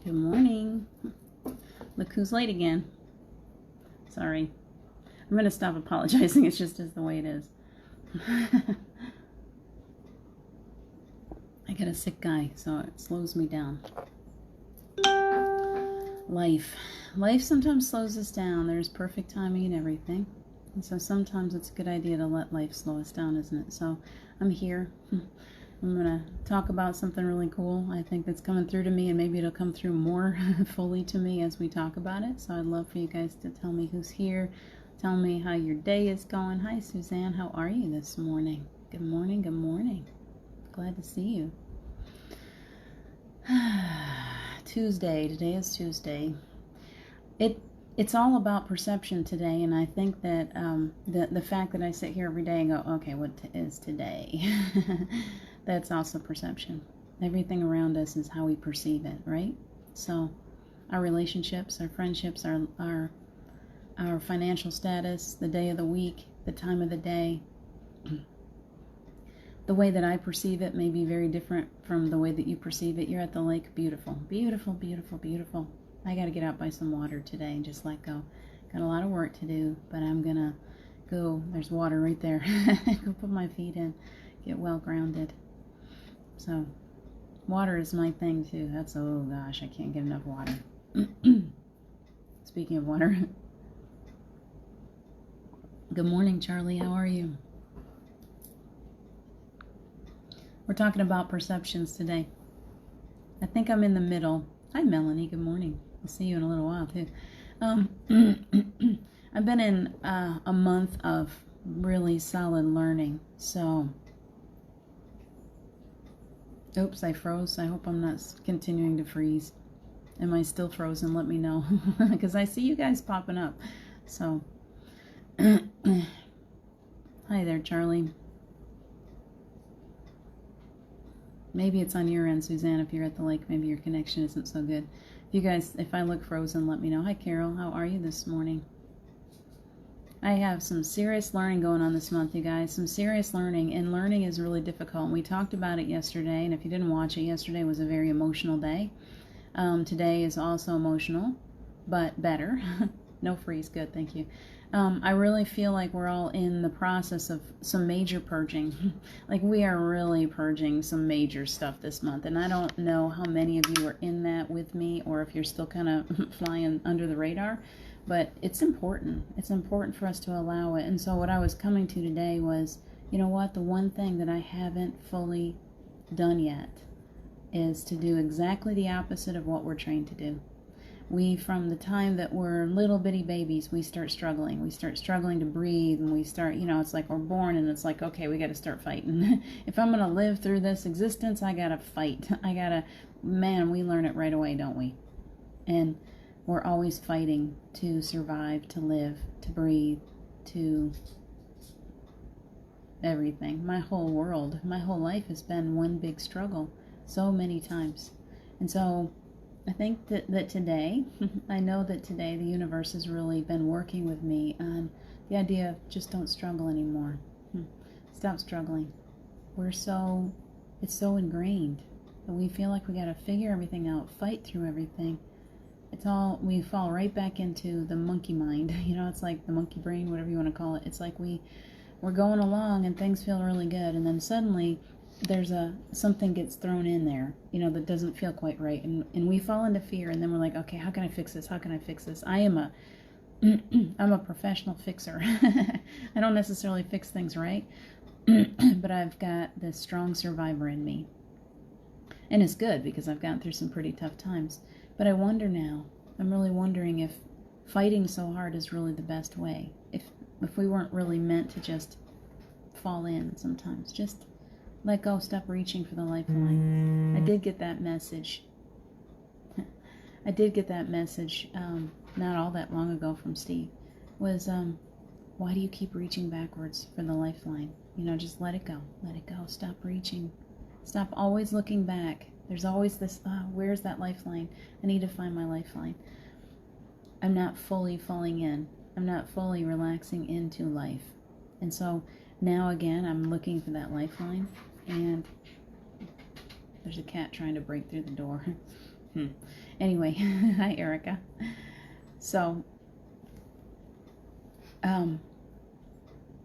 Good morning. Look who's late again. Sorry. I'm going to stop apologizing. It's just the way it is. I got a sick guy, so it slows me down. Life sometimes slows us down. There's perfect timing and everything. And so sometimes it's a good idea to let life slow us down, isn't it? So I'm here. I'm going to talk about something really cool, I think, that's coming through to me, and maybe it'll come through more fully to me as we talk about it. So I'd love for you guys to tell me who's here. Tell me how your day is going. Hi, Suzanne. How are you this morning? Good morning. Good morning. Glad to see you. Tuesday. Today is Tuesday. It's all about perception today, and I think that the fact that I sit here every day and go, okay, what is today? That's also perception. Everything around us is how we perceive it, right? So our relationships, our friendships, our financial status, the day of the week, the time of the day, the way that I perceive it may be very different from the way that you perceive it. You're at the lake. Beautiful, beautiful, beautiful, beautiful. I got to get out by some water today and just let go. Got a lot of work to do, but I'm going to go. There's water right there. Go put my feet in, get well grounded. So water is my thing too. Oh gosh, I can't get enough water. Speaking of water. Good morning, Charlie. How are you? We're talking about perceptions today. I think I'm in the middle. Hi, Melanie. Good morning. I'll see you in a little while, too. I've been in a month of really solid learning. So, oops, I froze. I hope I'm not continuing to freeze. Am I still frozen? Let me know. Because I see you guys popping up. So, hi there, Charlie. Maybe it's on your end, Suzanne. If you're at the lake, maybe your connection isn't so good. You guys, if I look frozen, let me know. Hi, Carol. How are you this morning? I have some serious learning going on this month, you guys. Some serious learning, and learning is really difficult. We talked about it yesterday, and if you didn't watch it, yesterday was a very emotional day. Today is also emotional, but better. No freeze. Good, thank you. I really feel like we're all in the process of some major purging. Like we are really purging some major stuff this month. And I don't know how many of you are in that with me or if you're still kind of flying under the radar. But it's important. It's important for us to allow it. And so what I was coming to today was, you know what? The one thing that I haven't fully done yet is to do exactly the opposite of what we're trained to do. We, from the time that we're little bitty babies, we start struggling. We start struggling to breathe, and we start, it's like we're born, and it's like, okay, we got to start fighting. If I'm going to live through this existence, I got to fight. Man, we learn it right away, don't we? And we're always fighting to survive, to live, to breathe, to everything. My whole world, my whole life has been one big struggle so many times. And so I think that today, I know that today the universe has really been working with me on the idea of just don't struggle anymore. Stop struggling. It's so ingrained that we feel like we got to figure everything out, fight through everything. We fall right back into the monkey mind. It's like the monkey brain, whatever you want to call it. It's like we're going along and things feel really good, and then suddenly there's something gets thrown in there, that doesn't feel quite right, and we fall into fear, and then we're like, okay, how can I fix this? I'm a professional fixer. I don't necessarily fix things right, but I've got this strong survivor in me, and it's good because I've gotten through some pretty tough times. But I wonder now, I'm really wondering if fighting so hard is really the best way, if we weren't really meant to just fall in sometimes, just let go, stop reaching for the lifeline. I did get that message. Not all that long ago from Steve. Was, why do you keep reaching backwards for the lifeline? Just let it go. Let it go. Stop reaching. Stop always looking back. There's always this, where's that lifeline? I need to find my lifeline. I'm not fully falling in. I'm not fully relaxing into life. And so now again, I'm looking for that lifeline. And there's a cat trying to break through the door. Anyway, hi, Erica. So,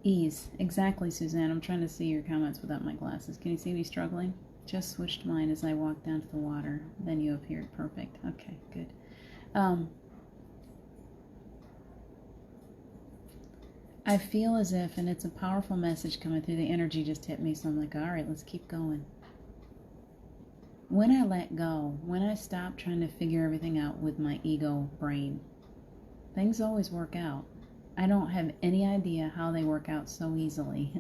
ease. Exactly, Suzanne. I'm trying to see your comments without my glasses. Can you see me struggling? Just switched mine as I walked down to the water. Then you appeared. Perfect. Okay, good. I feel as if, and it's a powerful message coming through, the energy just hit me, so I'm like, all right, let's keep going. When I let go, when I stop trying to figure everything out with my ego brain, things always work out. I don't have any idea how they work out so easily,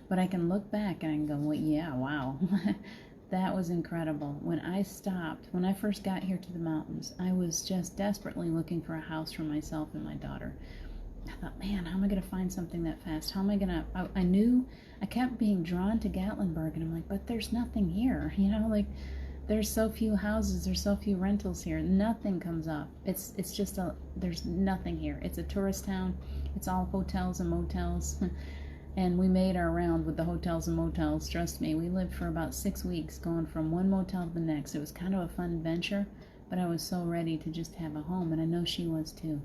but I can look back and I can go, well, yeah, wow, that was incredible. When I stopped, when I first got here to the mountains, I was just desperately looking for a house for myself and my daughter. I thought, man, how am I going to find something that fast? How am I going to, I knew, I kept being drawn to Gatlinburg, and I'm like, but there's nothing here, like, there's so few houses, there's so few rentals here, nothing comes up. It's just there's nothing here. It's a tourist town, it's all hotels and motels, and we made our round with the hotels and motels, trust me. We lived for about 6 weeks, going from one motel to the next. It was kind of a fun adventure, but I was so ready to just have a home, and I know she was too.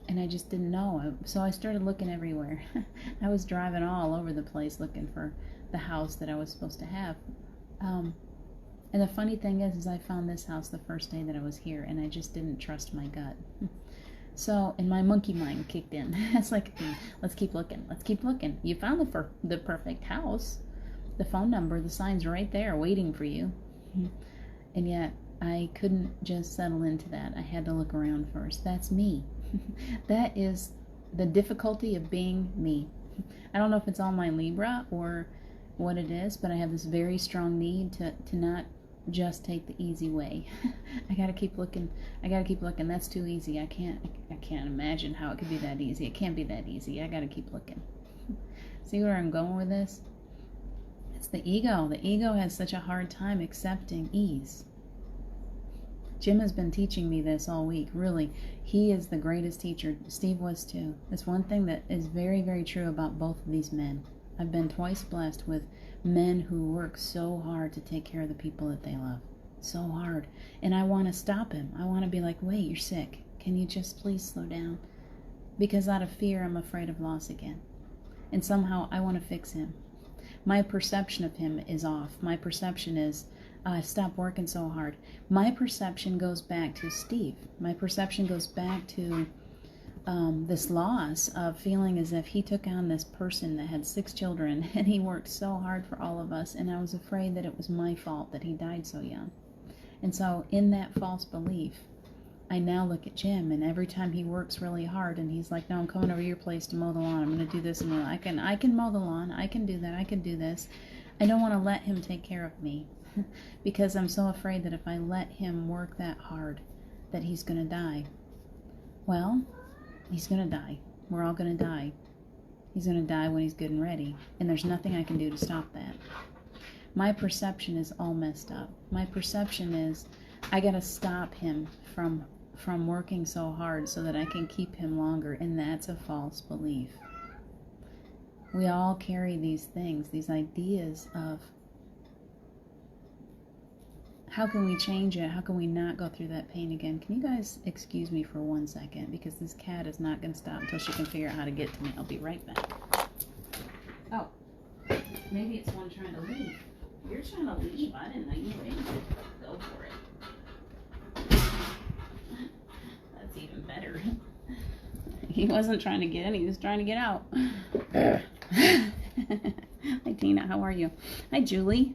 And I just didn't know. So I started looking everywhere. I was driving all over the place looking for the house that I was supposed to have. And the funny thing is I found this house the first day that I was here, and I just didn't trust my gut. So, and my monkey mind kicked in. It's like, let's keep looking. Let's keep looking. You found the perfect house. The phone number, the sign's right there waiting for you. And yet, I couldn't just settle into that. I had to look around first. That's me. That is the difficulty of being me. I don't know if it's all my Libra or what it is, but I have this very strong need to not just take the easy way. I gotta keep looking. That's too easy. I can't imagine how it could be that easy. It can't be that easy. I gotta keep looking. See where I'm going with this? It's the ego. The ego has such a hard time accepting ease. Jim has been teaching me this all week. Really, he is the greatest teacher. Steve was too. That's one thing that is very, very true about both of these men. I've been twice blessed with men who work so hard to take care of the people that they love. So hard. And I want to stop him. I want to be like, wait, you're sick. Can you just please slow down? Because out of fear, I'm afraid of loss again. And somehow I want to fix him. My perception of him is off. My perception is, stop working so hard. My perception goes back to Steve. My perception goes back to this loss of feeling as if he took on this person that had 6 children, and he worked so hard for all of us, and I was afraid that it was my fault that he died so young. And so in that false belief, I now look at Jim, and every time he works really hard and he's like, no, I'm coming over to your place to mow the lawn, I'm going to do this, and I can mow the lawn, I can do that, I can do this. I don't want to let him take care of me because I'm so afraid that if I let him work that hard that he's going to die. Well, he's going to die. We're all going to die. He's going to die when he's good and ready, and there's nothing I can do to stop that. My perception is all messed up. My perception is I got to stop him from working so hard so that I can keep him longer, and that's a false belief. We all carry these things, these ideas of how can we change it? How can we not go through that pain again? Can you guys excuse me for 1 second? Because this cat is not going to stop until she can figure out how to get to me. I'll be right back. Oh, maybe it's one trying to leave. You're trying to leave. I didn't know you were able to go for it. That's even better. He wasn't trying to get in. He was trying to get out. Hi, Tina. How are you? Hi, Julie.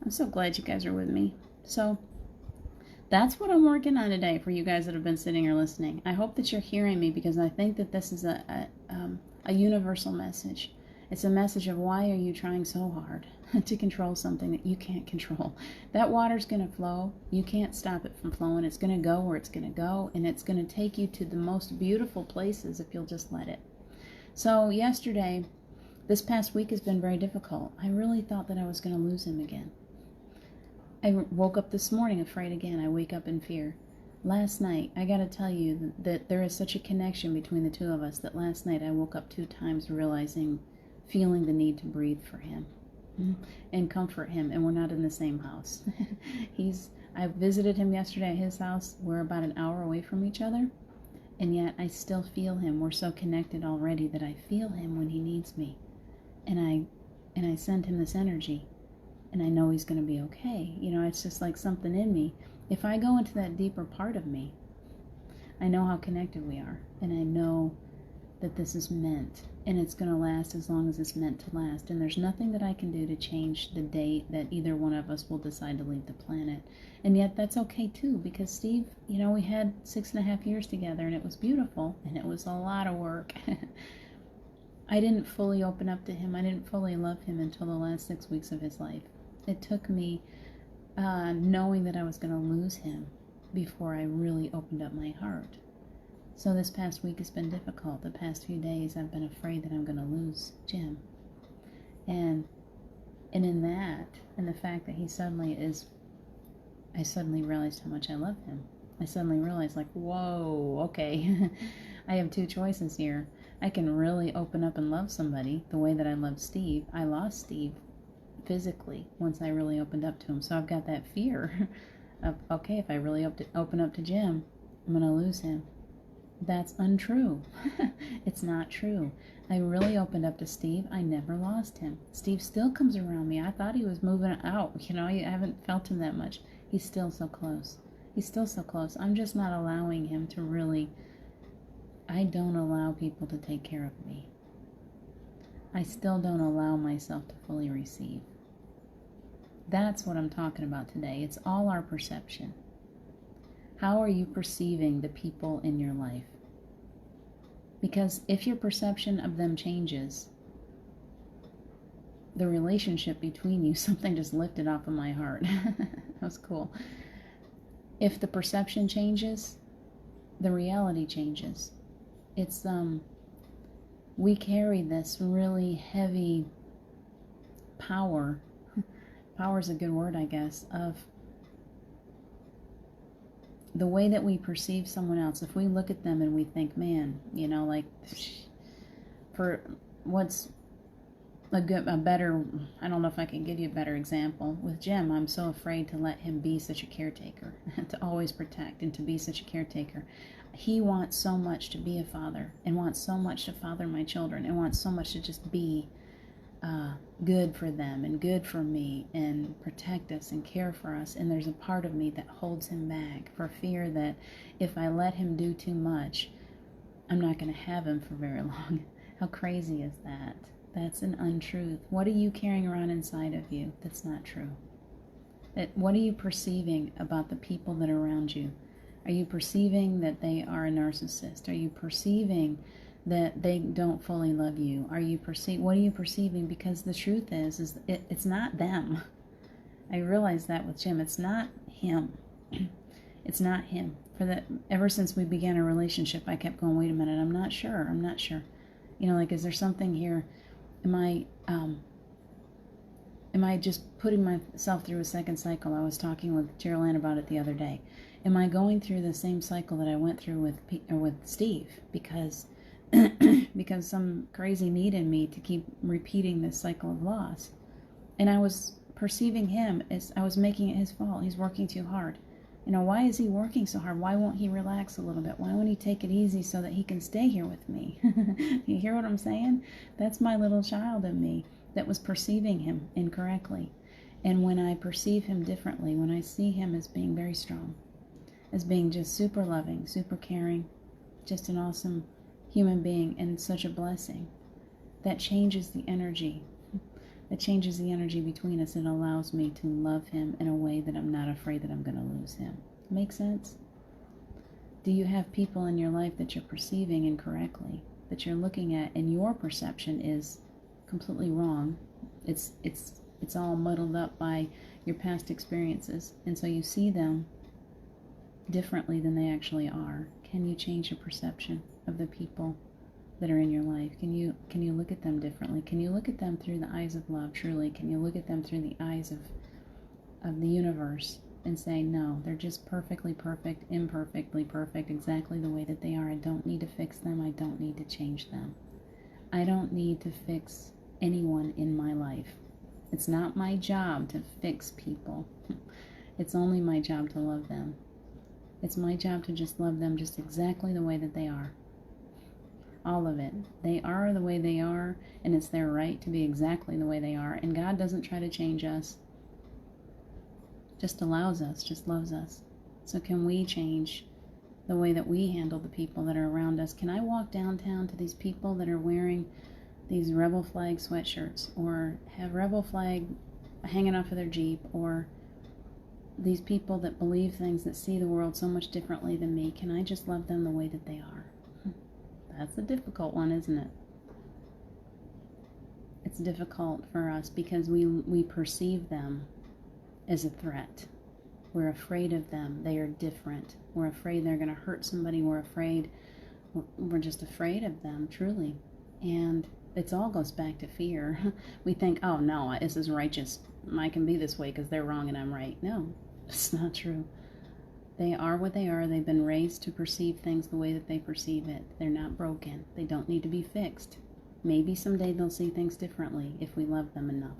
I'm so glad you guys are with me. So that's what I'm working on today for you guys that have been sitting here listening. I hope that you're hearing me, because I think that this is a universal message. It's a message of why are you trying so hard to control something that you can't control. That water's going to flow. You can't stop it from flowing. It's going to go where it's going to go, and it's going to take you to the most beautiful places if you'll just let it. So yesterday, this past week has been very difficult. I really thought that I was going to lose him again. I woke up this morning afraid again. I wake up in fear. Last night, I got to tell you that there is such a connection between the two of us that last night I woke up 2 times feeling the need to breathe for him and comfort him, and we're not in the same house. He's I visited him yesterday at his house. We're about an hour away from each other, and yet I still feel him. We're so connected already that I feel him when he needs me. And I send him this energy, and I know he's going to be okay. You know, it's just like something in me. If I go into that deeper part of me, I know how connected we are, and I know that this is meant, and it's going to last as long as it's meant to last. And there's nothing that I can do to change the date that either one of us will decide to leave the planet. And yet that's okay too, because Steve, you know, we had 6.5 years together, and it was beautiful, and it was a lot of work. I didn't fully open up to him. I didn't fully love him until the last 6 weeks of his life. It took me knowing that I was going to lose him before I really opened up my heart. So this past week has been difficult. The past few days I've been afraid that I'm going to lose Jim. And in that, and the fact that he suddenly is, I suddenly realized how much I love him. I suddenly realized, like, whoa, okay, I have two choices here. I can really open up and love somebody the way that I loved Steve. I lost Steve physically once I really opened up to him. So I've got that fear of, okay, if I really open up to Jim, I'm going to lose him. That's untrue. It's not true. I really opened up to Steve. I never lost him. Steve still comes around me. I thought he was moving out. You know, I haven't felt him that much. He's still so close. He's still so close. I'm just not allowing him to really... I don't allow people to take care of me. I still don't allow myself to fully receive. That's what I'm talking about today. It's all our perception. How are you perceiving the people in your life? Because if your perception of them changes, the relationship between you, something just lifted off of my heart. That was cool. If the perception changes, the reality changes. It's, we carry this really heavy power. Power is a good word, I guess, of the way that we perceive someone else. If we look at them and we think, man, you know, like, for what's a better, I don't know if I can give you a better example. With Jim, I'm so afraid to let him be such a caretaker, to always protect and to be such a caretaker. He wants so much to be a father, and wants so much to father my children, and wants so much to just be good for them and good for me and protect us and care for us. And there's a part of me that holds him back for fear that if I let him do too much, I'm not going to have him for very long. How crazy is that? That's an untruth. What are you carrying around inside of you that's not true? What are you perceiving about the people that are around you? Are you perceiving that they are a narcissist? Are you perceiving that they don't fully love you? What are you perceiving? Because the truth is it's not them. I realized that with Jim. It's not him. It's not him. Ever since we began a relationship, I kept going, wait a minute, I'm not sure. You know, like, is there something here? Am I just putting myself through a second cycle? I was talking with Gerald Ann about it the other day. Am I going through the same cycle that I went through with Steve? Because some crazy need in me to keep repeating this cycle of loss. And I was perceiving him as I was making it his fault. He's working too hard. You know, why is he working so hard? Why won't he relax a little bit? Why won't he take it easy so that he can stay here with me? You hear what I'm saying? That's my little child in me that was perceiving him incorrectly. And when I perceive him differently, when I see him as being very strong, as being just super loving, super caring, just an awesome human being and such a blessing, that changes the energy. It changes the energy between us and allows me to love him in a way that I'm not afraid that I'm going to lose him. Make sense? Do you have people in your life that you're perceiving incorrectly, that you're looking at, and your perception is completely wrong? It's all muddled up by your past experiences, and so you see them differently than they actually are. Can you change your perception of the people that are in your life? Can you look at them differently? Can you look at them through the eyes of love, truly? Can you look at them through the eyes of the universe and say, no, they're just perfectly perfect, imperfectly perfect, exactly the way that they are. I don't need to fix them. I don't need to change them. I don't need to fix anyone in my life. It's not my job to fix people. It's only my job to love them. It's my job to just love them just exactly the way that they are. All of it. They are the way they are, and it's their right to be exactly the way they are. And God doesn't try to change us. Just allows us, just loves us. So can we change the way that we handle the people that are around us? Can I walk downtown to these people that are wearing these rebel flag sweatshirts, or have rebel flag hanging off of their Jeep, or these people that believe things, that see the world so much differently than me? Can I just love them the way that they are? That's a difficult one, isn't it? It's difficult for us because we perceive them as a threat. We're afraid of them. They are different. We're afraid they're going to hurt somebody. We're just afraid of them, truly. And it all goes back to fear. We think, oh no, this is righteous. I can be this way because they're wrong and I'm right. No, it's not true. They are what they are. They've been raised to perceive things the way that they perceive it. They're not broken. They don't need to be fixed. Maybe someday they'll see things differently if we love them enough.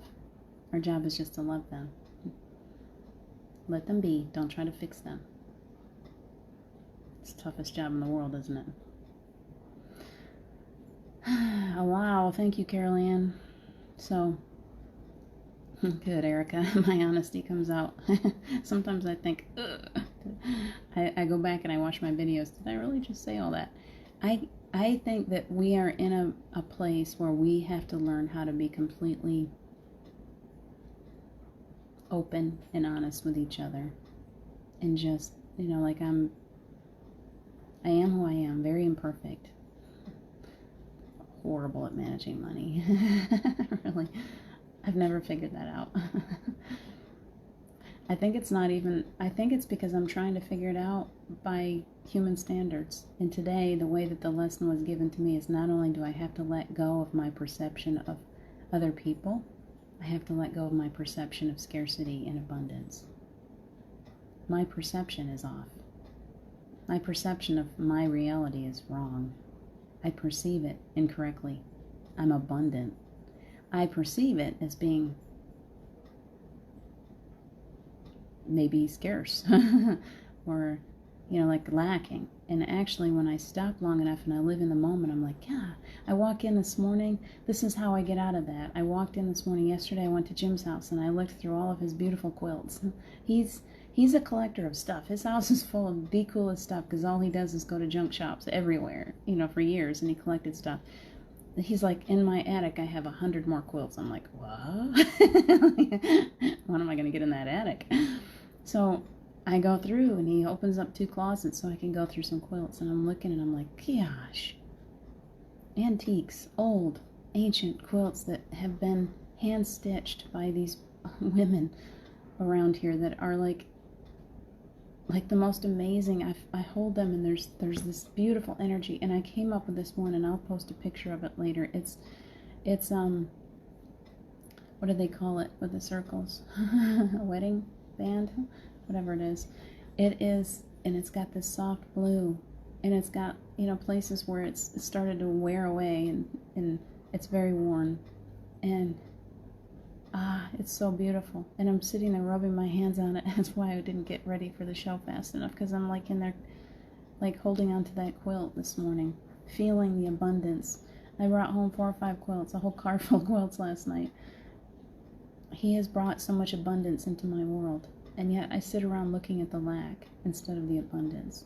Our job is just to love them. Let them be. Don't try to fix them. It's the toughest job in the world, isn't it? Oh, wow. Thank you, Carol Ann. So, good, Erica. My honesty comes out. Sometimes I think, ugh. I go back and I watch my videos. Did I really just say all that? I think that we are in a place where we have to learn how to be completely open and honest with each other. And just, like I am who I am, very imperfect. Horrible at managing money. Really. I've never figured that out. I think it's because I'm trying to figure it out by human standards. And today, the way that the lesson was given to me is not only do I have to let go of my perception of other people, I have to let go of my perception of scarcity and abundance. My perception is off. My perception of my reality is wrong. I perceive it incorrectly. I'm abundant. I perceive it as being maybe scarce or like lacking. And actually, when I stop long enough and I live in the moment, I'm like, yeah, I walk in this morning, this is how I get out of that. I walked in this morning, yesterday I went to Jim's house and I looked through all of his beautiful quilts. He's a collector of stuff. His house is full of the coolest stuff because all he does is go to junk shops everywhere, for years, and he collected stuff. He's like, in my attic, I have 100 more quilts. I'm like, what? When am I going to get in that attic? So I go through, and he opens up 2 closets so I can go through some quilts. And I'm looking, and I'm like, gosh. Antiques, old, ancient quilts that have been hand-stitched by these women around here that are like the most amazing. I hold them, and there's this beautiful energy. And I came up with this one, and I'll post a picture of it later. It's what do they call it with the circles? A wedding band, whatever it is. It is, and it's got this soft blue, and it's got places where it's started to wear away, and it's very worn, and it's so beautiful. And I'm sitting there rubbing my hands on it. That's why I didn't get ready for the show fast enough, because I'm like in there, like holding on to that quilt this morning, feeling the abundance. I brought home 4 or 5 quilts, a whole car full of quilts last night. He has brought so much abundance into my world, and yet I sit around looking at the lack instead of the abundance.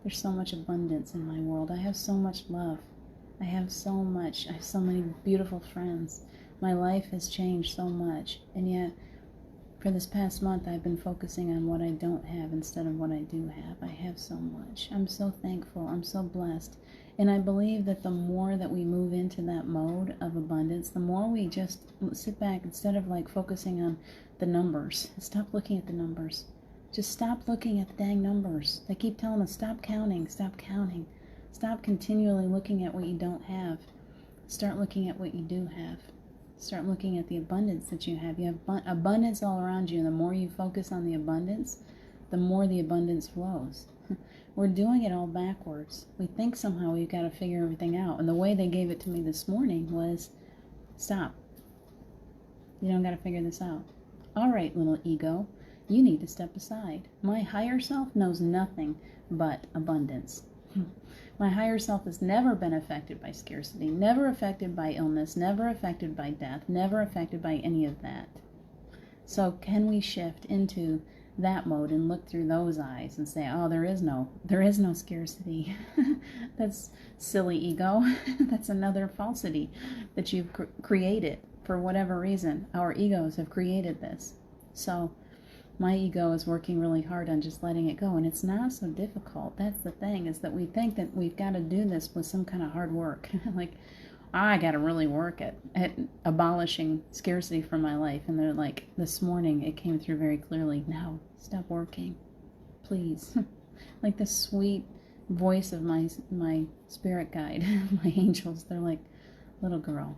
There's so much abundance in my world. I have so much love. I have so many beautiful friends. My life has changed so much, and yet for this past month I've been focusing on what I don't have instead of what I do have. I have so much. I'm so thankful. I'm so blessed. And I believe that the more that we move into that mode of abundance, the more we just sit back instead of like focusing on the numbers. Stop looking at the numbers. Just stop looking at the dang numbers. They keep telling us, stop counting, stop counting. Stop continually looking at what you don't have. Start looking at what you do have. Start looking at the abundance that you have. You have abundance all around you, and the more you focus on the abundance, the more the abundance flows. We're doing it all backwards. We think somehow we've got to figure everything out. And the way they gave it to me this morning was, stop. You don't got to figure this out. All right, little ego. You need to step aside. My higher self knows nothing but abundance. My higher self has never been affected by scarcity, never affected by illness, never affected by death, never affected by any of that. So can we shift into that mode and look through those eyes and say, oh, there is no scarcity. That's silly ego. That's another falsity that you've created for whatever reason. Our egos have created this. So my ego is working really hard on just letting it go, and it's not so difficult. That's the thing, is that we think that we've got to do this with some kind of hard work. Like, I got to really work at abolishing scarcity from my life. And they're like, this morning it came through very clearly, no, stop working, please. Like this sweet voice of my spirit guide, my angels, they're like, little girl,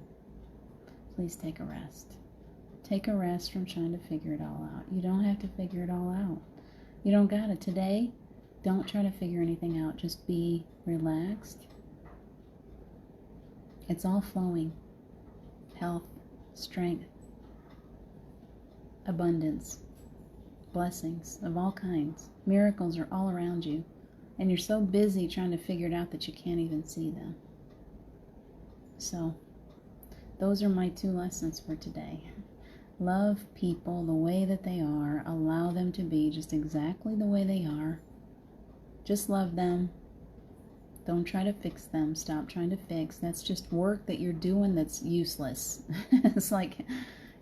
please take a rest. Take a rest from trying to figure it all out. You don't have to figure it all out. You don't got it. Today, don't try to figure anything out. Just be relaxed. It's all flowing. Health, strength, abundance, blessings of all kinds. Miracles are all around you. And you're so busy trying to figure it out that you can't even see them. So, those are my 2 lessons for today. Love people the way that they are. Allow them to be just exactly the way they are. Just love them. Don't try to fix them. Stop trying to fix. That's just work that you're doing that's useless. It's like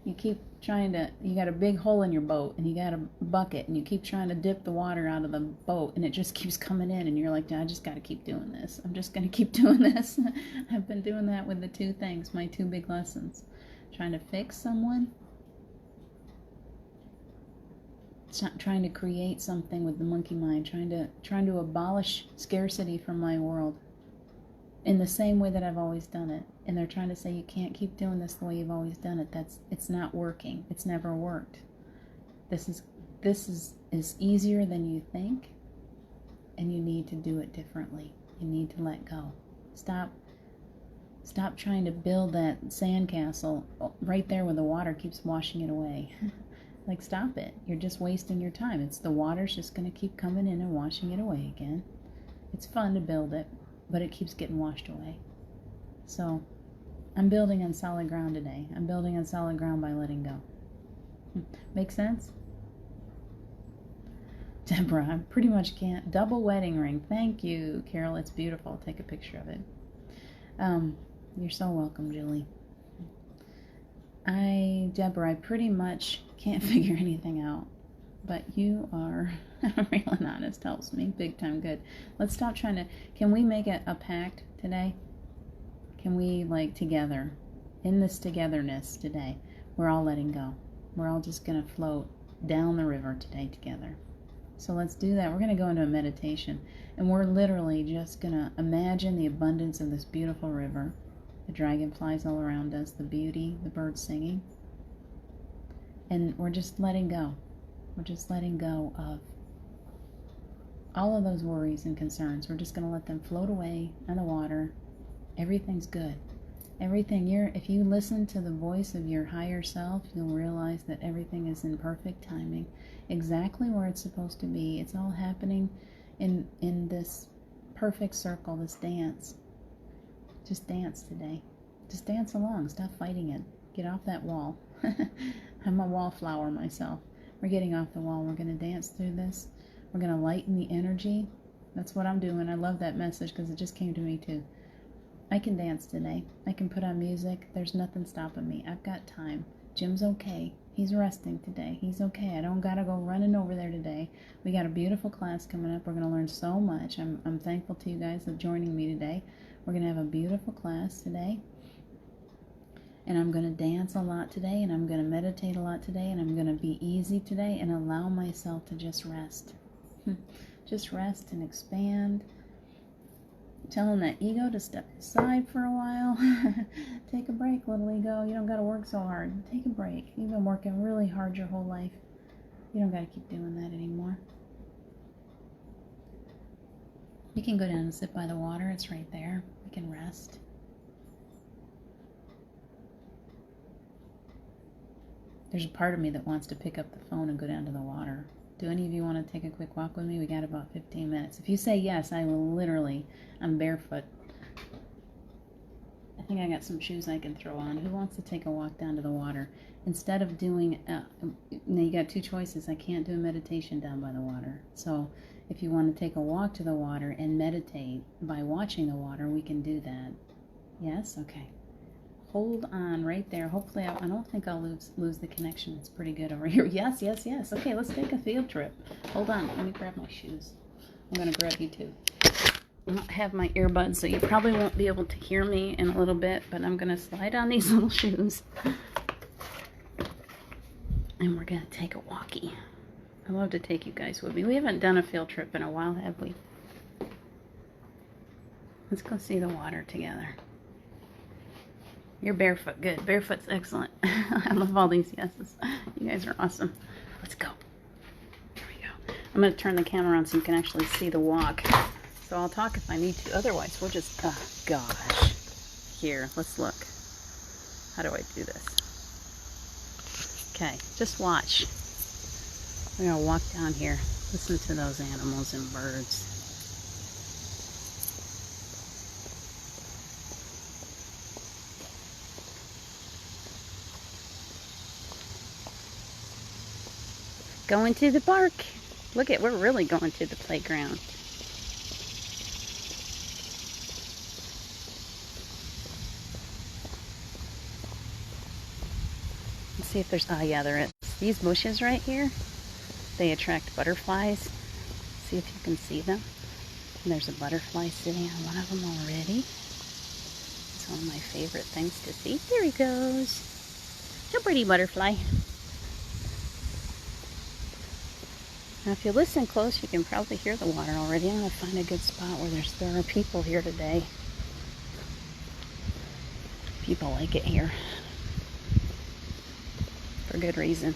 you keep trying to, you got a big hole in your boat and you got a bucket and you keep trying to dip the water out of the boat and it just keeps coming in and you're like, I just got to keep doing this. I'm just going to keep doing this. I've been doing that with the 2 things, my 2 big lessons. Trying to fix someone. Trying to create something with the monkey mind, trying to abolish scarcity from my world in the same way that I've always done it. And they're trying to say you can't keep doing this the way you've always done it. It's not working. It's never worked. This is easier than you think, and you need to do it differently. You need to let go. Stop trying to build that sandcastle right there where the water keeps washing it away. Like, stop it. You're just wasting your time. It's the water's just going to keep coming in and washing it away again. It's fun to build it, but it keeps getting washed away. So, I'm building on solid ground today. I'm building on solid ground by letting go. Make sense? Deborah, I pretty much can't. Double wedding ring. Thank you, Carol. It's beautiful. I'll take a picture of it. You're so welcome, Julie. Deborah, I pretty much can't figure anything out, but you are real and honest. Helps me big time. Good. Let's stop trying to, can we make a pact today? Can we, like, together, in this togetherness today, we're all letting go. We're all just going to float down the river today together. So let's do that. We're going to go into a meditation, and we're literally just going to imagine the abundance of this beautiful river, the dragonflies all around us, the beauty, the birds singing. And we're just letting go. We're just letting go of all of those worries and concerns. We're just going to let them float away on the water. Everything's good. Everything, if you listen to the voice of your higher self, you'll realize that everything is in perfect timing, exactly where it's supposed to be. It's all happening in this perfect circle, this dance. Just dance today. Just dance along. Stop fighting it. Get off that wall. I'm a wallflower myself. We're getting off the wall. We're going to dance through this. We're going to lighten the energy. That's what I'm doing. I love that message because it just came to me too. I can dance today. I can put on music. There's nothing stopping me. I've got time. Jim's okay. He's resting today. He's okay. I don't got to go running over there today. We got a beautiful class coming up. We're going to learn so much. I'm thankful to you guys for joining me today. We're going to have a beautiful class today. And I'm going to dance a lot today, and I'm going to meditate a lot today, and I'm going to be easy today and allow myself to just rest. Just rest and expand. Telling that ego to step aside for a while. Take a break, little ego. You don't got to work so hard. Take a break. You've been working really hard your whole life. You don't got to keep doing that anymore. You can go down and sit by the water. It's right there. We can rest. There's a part of me that wants to pick up the phone and go down to the water. Do any of you want to take a quick walk with me? We got about 15 minutes. If you say yes, I will literally, I'm barefoot. I think I got some shoes I can throw on. Who wants to take a walk down to the water? Instead of doing, now you got two choices. I can't do a meditation down by the water. So if you want to take a walk to the water and meditate by watching the water, we can do that. Yes? Okay. Hold on right there. Hopefully, I don't think I'll lose the connection. It's pretty good over here. Yes, yes, yes. Okay, let's take a field trip. Hold on. Let me grab my shoes. I'm going to grab you too. I have my earbuds, so you probably won't be able to hear me in a little bit, but I'm going to slide on these little shoes. And we're going to take a walkie. I love to take you guys with me. We haven't done a field trip in a while, have we? Let's go see the water together. You're barefoot. Good. Barefoot's excellent. I love all these yeses. You guys are awesome. Let's go. Here we go. I'm going to turn the camera on so you can actually see the walk. So I'll talk if I need to. Otherwise, we'll just... Oh, gosh. Here, let's look. How do I do this? Okay, just watch. We're going to walk down here. Listen to those animals and birds. Going to the park. Look at, we're really going to the playground. Let's see if there's, oh yeah, there is. These bushes right here, they attract butterflies. See if you can see them. And there's a butterfly sitting on one of them already. It's one of my favorite things to see. There he goes. So pretty butterfly. Now if you listen close, you can probably hear the water already. I'm going to find a good spot where there are people here today. People like it here. For good reason.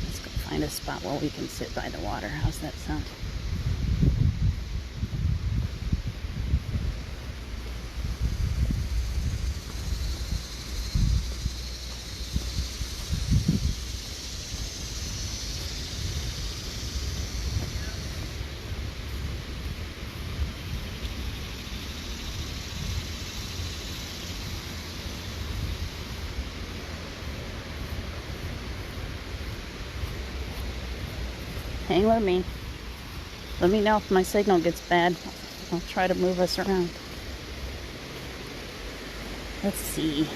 Let's go find a spot where we can sit by the water. How's that sound? Hang with me. Let me know if my signal gets bad. I'll try to move us around. Let's see.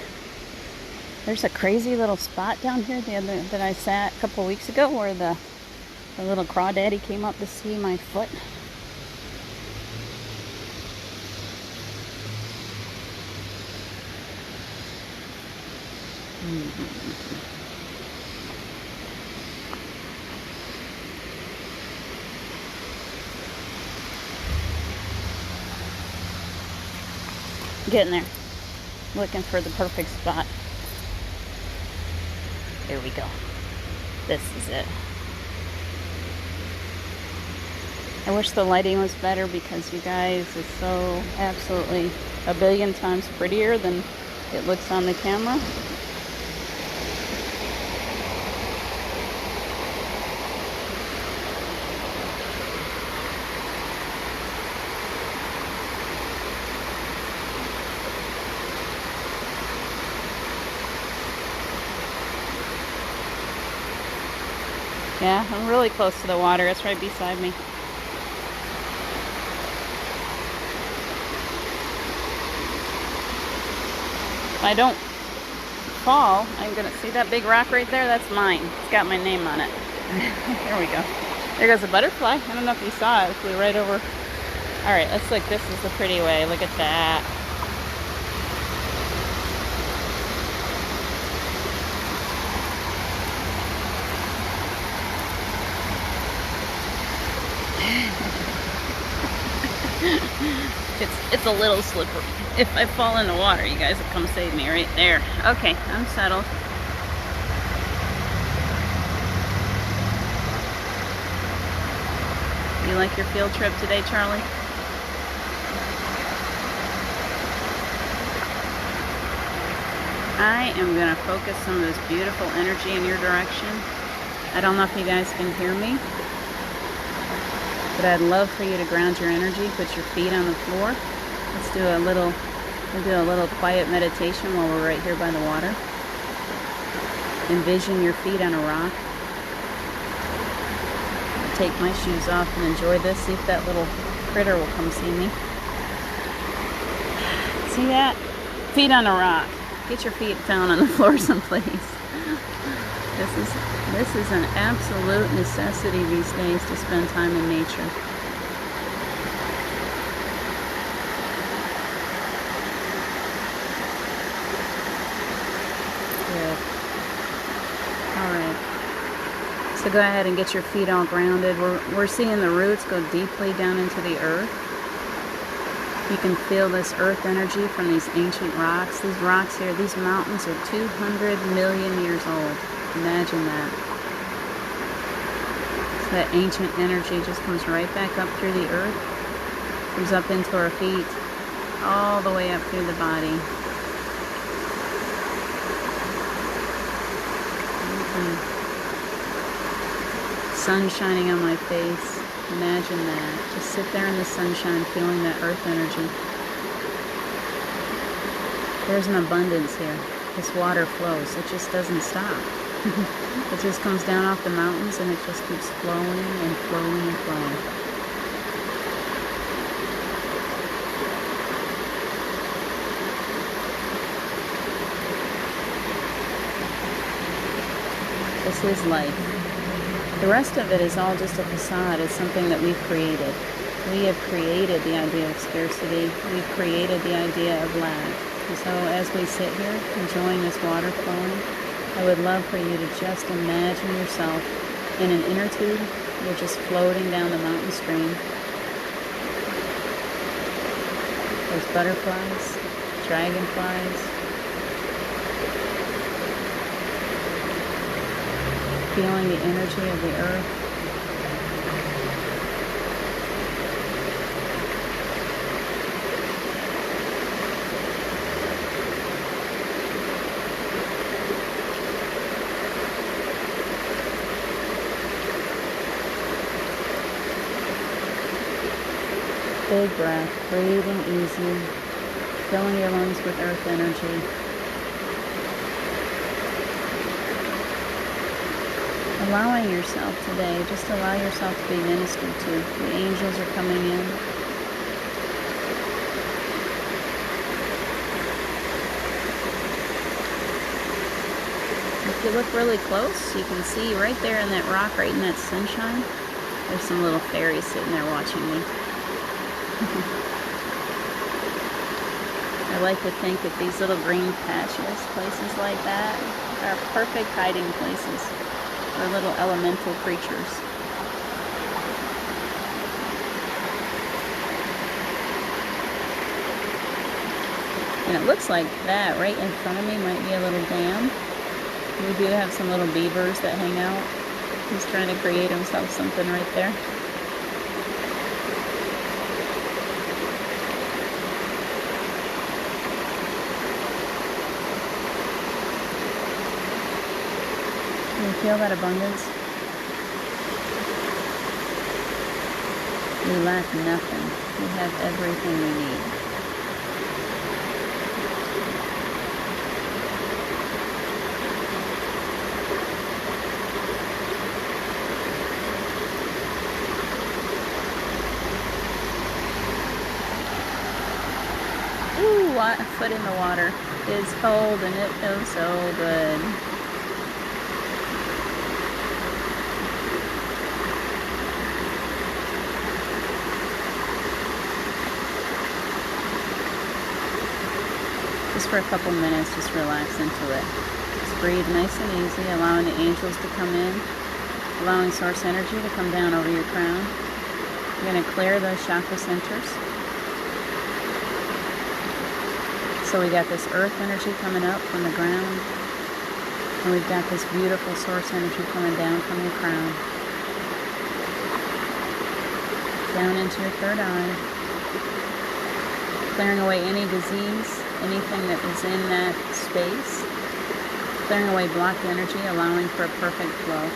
There's a crazy little spot down here that I sat a couple weeks ago where the little crawdaddy came up to see my foot. Getting there. Looking for the perfect spot. Here we go. This is it. I wish the lighting was better because you guys, it's so absolutely a billion times prettier than it looks on the camera. Yeah, I'm really close to the water. It's right beside me. If I don't fall, I'm gonna see that big rock right there. That's mine. It's got my name on it. There we go. There goes a butterfly. I don't know if you saw it. It flew right over. All right, let's look. This is the pretty way. Look at that. It's a little slippery. If I fall in the water, you guys will come save me right there. Okay, I'm settled. You like your field trip today, Charlie? I am going to focus some of this beautiful energy in your direction. I don't know if you guys can hear me, but I'd love for you to ground your energy. Put your feet on the floor. Let's do a little quiet meditation while we're right here by the water. Envision your feet on a rock. I'll take my shoes off and enjoy this. See if that little critter will come see me. See that? Feet on a rock. Get your feet down on the floor someplace. This is an absolute necessity these days to spend time in nature. Good. Alright. So go ahead and get your feet all grounded. We're seeing the roots go deeply down into the earth. You can feel this earth energy from these ancient rocks. These rocks here, these mountains are 200 million years old. Imagine that. So that ancient energy just comes right back up through the earth, comes up into our feet, all the way up through the body. Sun shining on my face. Imagine that. Just sit there in the sunshine feeling that earth energy. There's an abundance here. This water flows. It just doesn't stop. It just comes down off the mountains and it just keeps flowing and flowing and flowing. This is life. The rest of it is all just a facade. It's something that we've created. We have created the idea of scarcity. We've created the idea of lack. And so as we sit here enjoying this water flowing, I would love for you to just imagine yourself in an inner tube. You're just floating down the mountain stream. There's butterflies, dragonflies. Feeling the energy of the earth. Big breath, breathing easy, filling your lungs with earth energy. Allowing yourself today, just allow yourself to be ministered to. The angels are coming in. If you look really close, you can see right there in that rock, right in that sunshine, there's some little fairies sitting there watching me. I like to think that these little green patches, places like that, are perfect hiding places for little elemental creatures. And it looks like that right in front of me might be a little dam. We do have some little beavers that hang out. He's trying to create himself something right there. Can you feel that abundance? We lack nothing. We have everything we need. Ooh, a foot in the water. It's cold and it feels so good. Just for a couple minutes, just relax into it. Just breathe nice and easy, allowing the angels to come in, allowing source energy to come down over your crown. You're going to clear those chakra centers. So we got this earth energy coming up from the ground, and we've got this beautiful source energy coming down from your crown, down into your third eye, clearing away any disease, anything that is in that space, clearing away blocked energy, allowing for a perfect flow.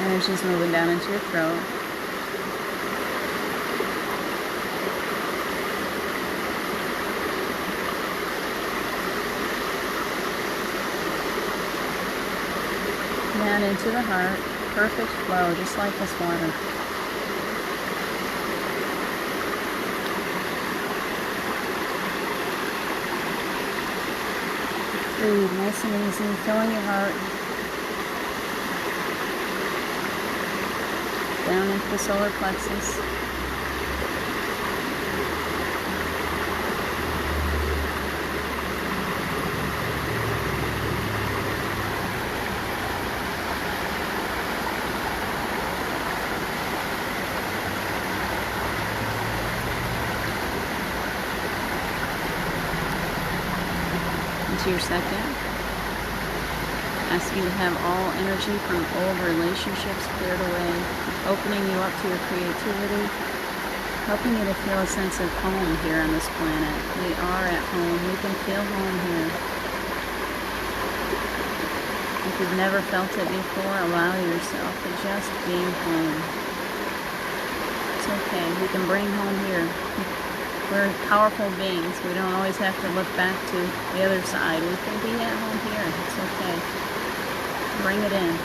Energy's moving down into your throat. Down into the heart. Perfect flow, just like this water. Breathe nice and easy, filling your heart. Down into the solar plexus. Into your second. Asking to have all energy from old relationships cleared away, opening you up to your creativity, helping you to feel a sense of home here on this planet. We are at home. We can feel home here. If you've never felt it before, allow yourself to just be home. It's okay. We can bring home here. We're powerful beings. We don't always have to look back to the other side. We can be at home here. It's okay. Bring it in.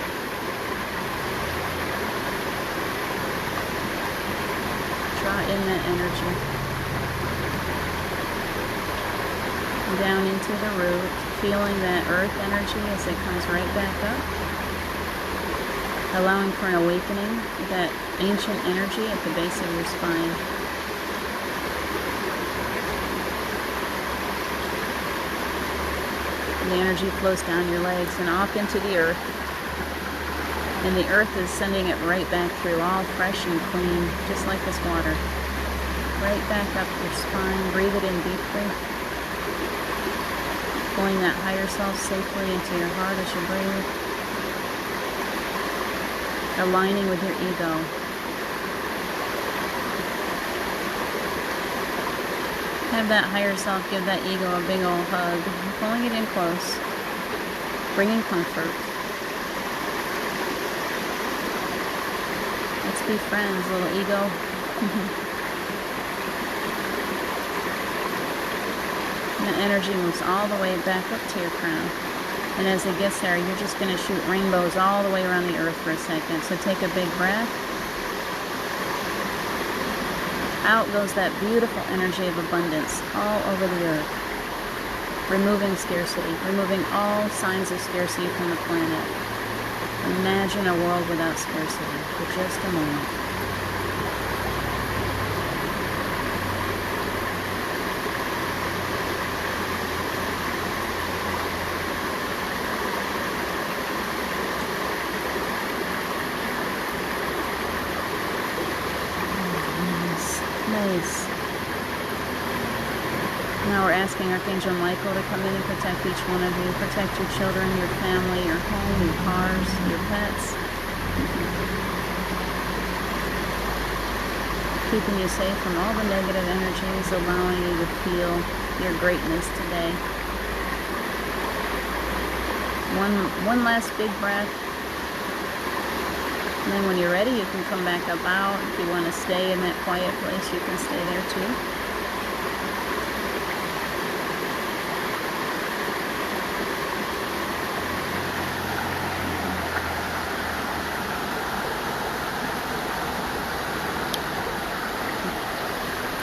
Draw in that energy. Down into the root, feeling that earth energy as it comes right back up. Allowing for an awakening of that ancient energy at the base of your spine. The energy flows down your legs and off into the earth. And the earth is sending it right back through, all fresh and clean, just like this water. Right back up your spine. Breathe it in deeply. Pulling that higher self safely into your heart as you breathe. Aligning with your ego. Have that higher self give that ego a big old hug, pulling it in close, bringing comfort. Let's be friends, little ego. And the energy moves all the way back up to your crown. And as it gets there, you're just going to shoot rainbows all the way around the earth for a second. So take a big breath. Out goes that beautiful energy of abundance all over the earth, removing scarcity, removing all signs of scarcity from the planet. Imagine a world without scarcity for just a moment. Nice. Now we're asking Archangel Michael to come in and protect each one of you. Protect your children, your family, your home, your cars, your pets. Keeping you safe from all the negative energies, allowing you to feel your greatness today. One last big breath. And then when you're ready, you can come back up out. If you want to stay in that quiet place, you can stay there too.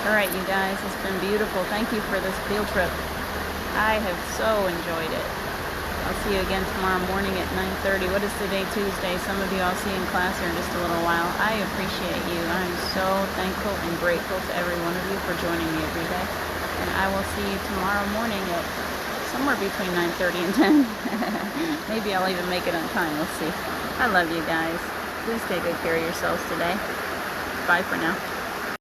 Alright, you guys, it's been beautiful. Thank you for this field trip. I have so enjoyed it. I'll see you again tomorrow morning at 9:30. What is today? Tuesday. Some of you I'll see in class here in just a little while. I appreciate you. I'm so thankful and grateful to every one of you for joining me every day. And I will see you tomorrow morning at somewhere between 9:30 and 10. Maybe I'll even make it on time. We'll see. I love you guys. Please take good care of yourselves today. Bye for now.